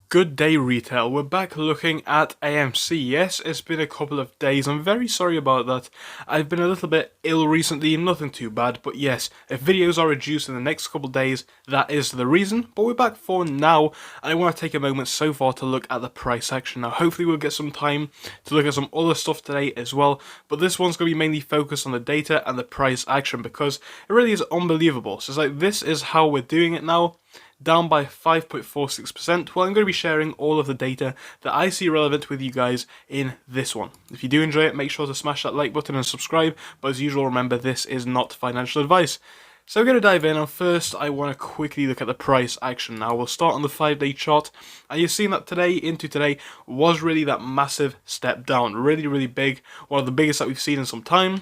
Good day retail, we're back looking at AMC. Yes, it's been a couple of days, I'm very sorry about that. I've been a little bit ill recently, nothing too bad, but yes, if videos are reduced in the next couple of days, that is the reason. But we're back for now, and I want to take a moment so far to look at the price action. Now hopefully we'll get some time to look at some other stuff today as well, but this one's going to be mainly focused on the data and the price action because it really is unbelievable. So it's like, this is how we're doing it now. Down by 5.46%. Well, I'm going to be sharing all of the data that I see relevant with you guys in this one. If you do enjoy it, make sure to smash that like button and subscribe, but as usual, remember this is not financial advice. So we're going to dive in, and first I want to quickly look at the price action. Now we'll start on the 5-day chart, and you've seen that today was really that massive step down, really big, one of the biggest that we've seen in some time,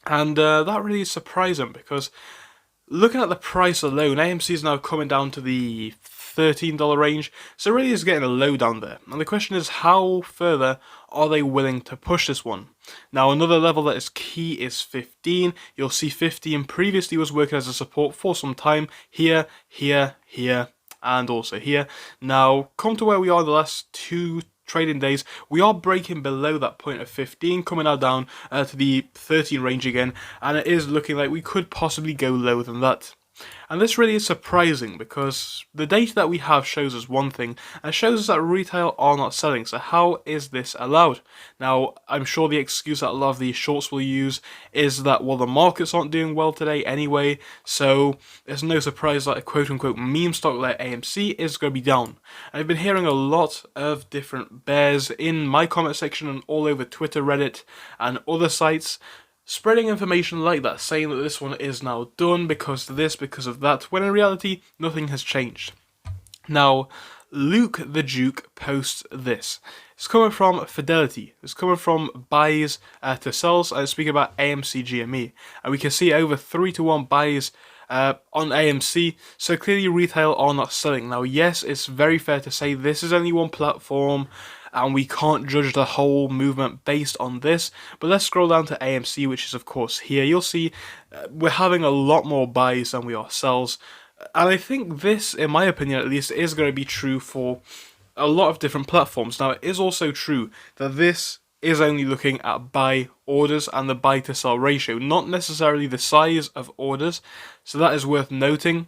and that really is surprising because looking at the price alone, AMC is now coming down to the $13 range, so it really is getting a low down there. And the question is, how further are they willing to push this one? Now, another level that is key is 15. You'll see 15 previously was working as a support for some time. Here, and also here. Now, come to where we are the last two trading days, we are breaking below that point of 15, coming now down to the 13 range again, and it is looking like we could possibly go lower than that. And this really is surprising because the data that we have shows us one thing, and it shows us that retail are not selling. So how is this allowed? Now, I'm sure the excuse that a lot of these shorts will use is that, well, the markets aren't doing well today anyway, so it's no surprise that a quote-unquote meme stock like AMC is going to be down. And I've been hearing a lot of different bears in my comment section and all over Twitter, Reddit, and other sites, spreading information like that, saying that this one is now done because of this, because of that, when in reality, nothing has changed. Now, Luke the Duke posts this. It's coming from Fidelity. It's coming from buys to sells. I'm speaking about AMC GME. And we can see over 3-to-1 buys on AMC, so clearly retail are not selling. Now, yes, it's very fair to say this is only one platform, and we can't judge the whole movement based on this, but let's scroll down to AMC, which is of course here. You'll see we're having a lot more buys than we are sells, and I think this, in my opinion at least, is going to be true for a lot of different platforms. Now, it is also true that this is only looking at buy orders and the buy to sell ratio, not necessarily the size of orders, so that is worth noting.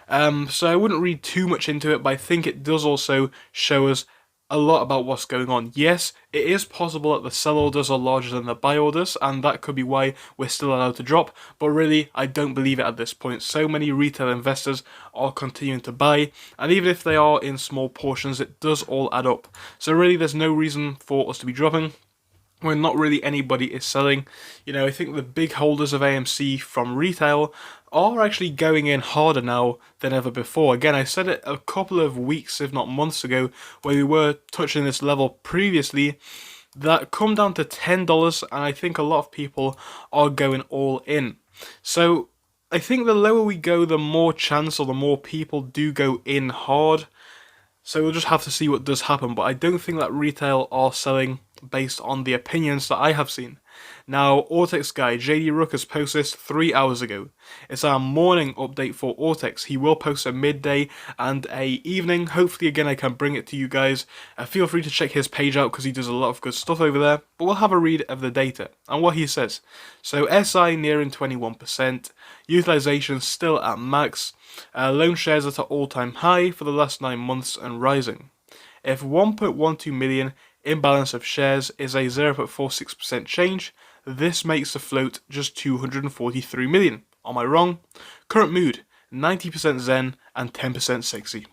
So I wouldn't read too much into it, but I think it does also show us a lot about what's going on. Yes, it is possible that the sell orders are larger than the buy orders, and that could be why we're still allowed to drop, but really, I don't believe it at this point. So many retail investors are continuing to buy, and even if they are in small portions, it does all add up. So really, there's no reason for us to be dropping when not really anybody is selling. You know, I think the big holders of AMC from retail are actually going in harder now than ever before. Again, I said it a couple of weeks, if not months ago, where we were touching this level previously, that come down to $10, and I think a lot of people are going all in. So I think the lower we go, the more chance or the more people do go in hard. So we'll just have to see what does happen, but I don't think that retail are selling based on the opinions that I have seen. Now, Ortex guy JD Rook has posted this 3 hours ago. It's our morning update for Ortex. He will post a midday and a evening. Hopefully, again, I can bring it to you guys. Feel free to check his page out because he does a lot of good stuff over there. But we'll have a read of the data and what he says. So SI nearing 21%, utilization still at max, loan shares at an all-time high for the last 9 months and rising. If 1.12 million imbalance of shares is a 0.46% change, this makes the float just 243 million. Am I wrong? Current mood, 90% zen and 10% sexy.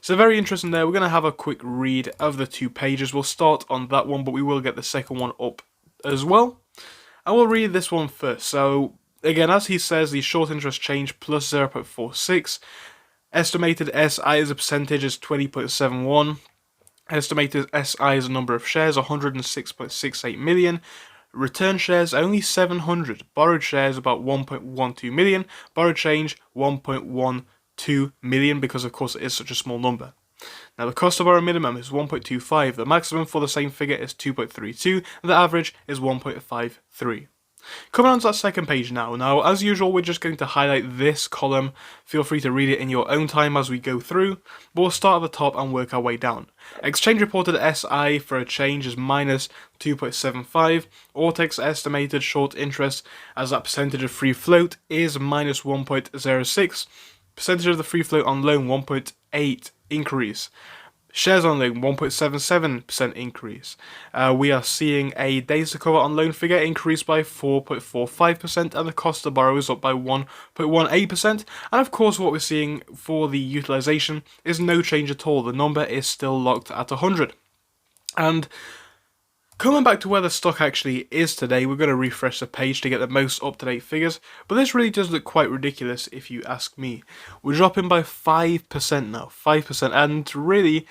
So very interesting there. We're going to have a quick read of the 2 pages. We'll start on that one, but we will get the second one up as well. I will read this one first. So again, as he says, the short interest change plus 0.46. Estimated SI as a percentage is 20.71. Estimated SI as a number of shares, 106.68 million. Return shares, only 700. Borrowed shares, about 1.12 million. Borrowed change, 1.12 million, because of course it is such a small number. Now the cost to borrow minimum is 1.25. The maximum for the same figure is 2.32. And the average is 1.53. Coming on to that second page now. Now, as usual, we're just going to highlight this column. Feel free to read it in your own time as we go through, but we'll start at the top and work our way down. Exchange reported SI for a change is minus 2.75. Ortex estimated short interest as that percentage of free float is minus 1.06. Percentage of the free float on loan 1.8 increase. Shares on loan 1.77% increase. We are seeing a days to cover on loan figure increase by 4.45%, and the cost to borrow is up by 1.18%. And of course, what we're seeing for the utilization is no change at all. The number is still locked at 100. And coming back to where the stock actually is today, we're going to refresh the page to get the most up-to-date figures, but this really does look quite ridiculous if you ask me. We're dropping by 5% now, 5%, and really,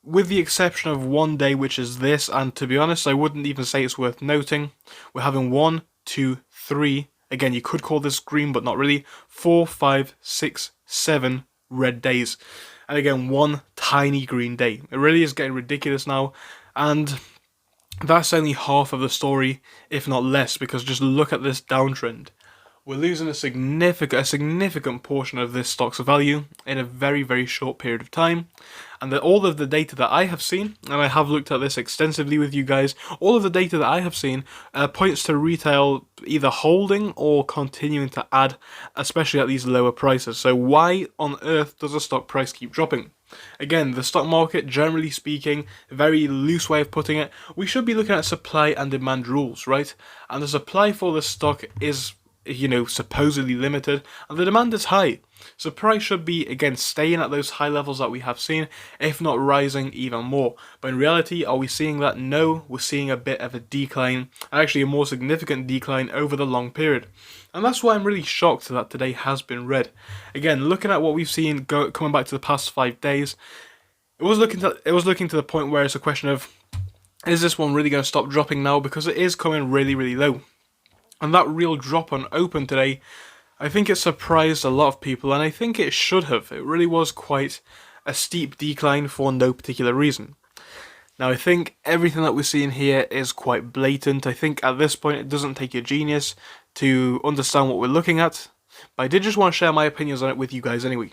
with the exception of one day, which is this, and to be honest, I wouldn't even say it's worth noting, we're having 1, 2, 3, again, you could call this green, but not really, 4, 5, 6, 7 red days, and again, one tiny green day. It really is getting ridiculous now, and that's only half of the story, if not less, because just look at this downtrend. We're losing a significant portion of this stock's value in a very, very short period of time. And all of the data that I have seen, and I have looked at this extensively with you guys, all of the data that I have seen points to retail either holding or continuing to add, especially at these lower prices. So why on earth does the stock price keep dropping? Again, the stock market, generally speaking, a very loose way of putting it, we should be looking at supply and demand rules, right? And the supply for the stock is, supposedly limited, and the demand is high. So price should be, again, staying at those high levels that we have seen, if not rising even more. But in reality, are we seeing that? No, we're seeing a bit of a decline, and actually a more significant decline over the long period. And that's why I'm really shocked that today has been red. Again, looking at what we've seen coming back to the past 5 days, it was looking to the point where it's a question of, is this one really going to stop dropping now? Because it is coming really, really low. And that real drop on open today, I think it surprised a lot of people, and I think it should have. It really was quite a steep decline for no particular reason. Now, I think everything that we're seeing here is quite blatant. I think at this point it doesn't take a genius to understand what we're looking at, but I did just want to share my opinions on it with you guys anyway.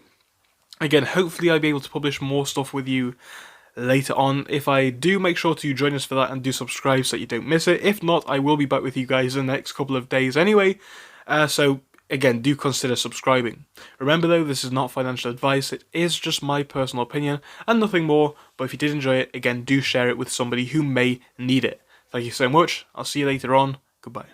Again, hopefully I'll be able to publish more stuff with you later on. If I do, make sure to join us for that and do subscribe so that you don't miss it. If not, I will be back with you guys in the next couple of days anyway. So again, do consider subscribing. Remember though, this is not financial advice, it is just my personal opinion and nothing more, but if you did enjoy it, again, do share it with somebody who may need it. Thank you so much, I'll see you later on, goodbye.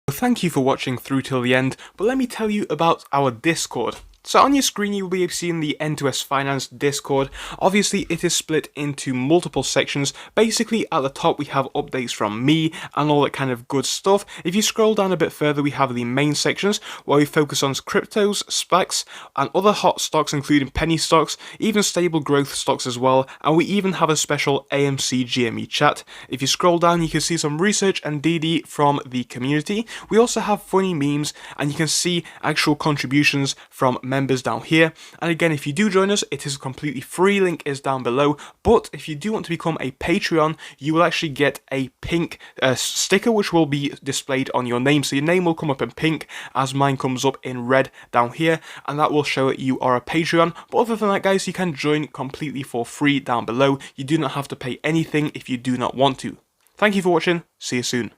Thank you for watching through till the end, but let me tell you about our Discord. So on your screen you'll be seeing the N2S Finance Discord. Obviously it is split into multiple sections. Basically at the top we have updates from me and all that kind of good stuff. If you scroll down a bit further we have the main sections where we focus on cryptos, SPACs and other hot stocks including penny stocks, even stable growth stocks as well, and we even have a special AMC GME chat. If you scroll down you can see some research and DD from the community. We also have funny memes and you can see actual contributions from members down here. And again, if you do join us, it is completely free, link is down below. But if you do want to become a Patreon, you will actually get a pink sticker which will be displayed on your name. So your name will come up in pink as mine comes up in red down here, and that will show that you are a Patreon. But other than that guys, you can join completely for free down below. You do not have to pay anything if you do not want to. Thank you for watching, see you soon.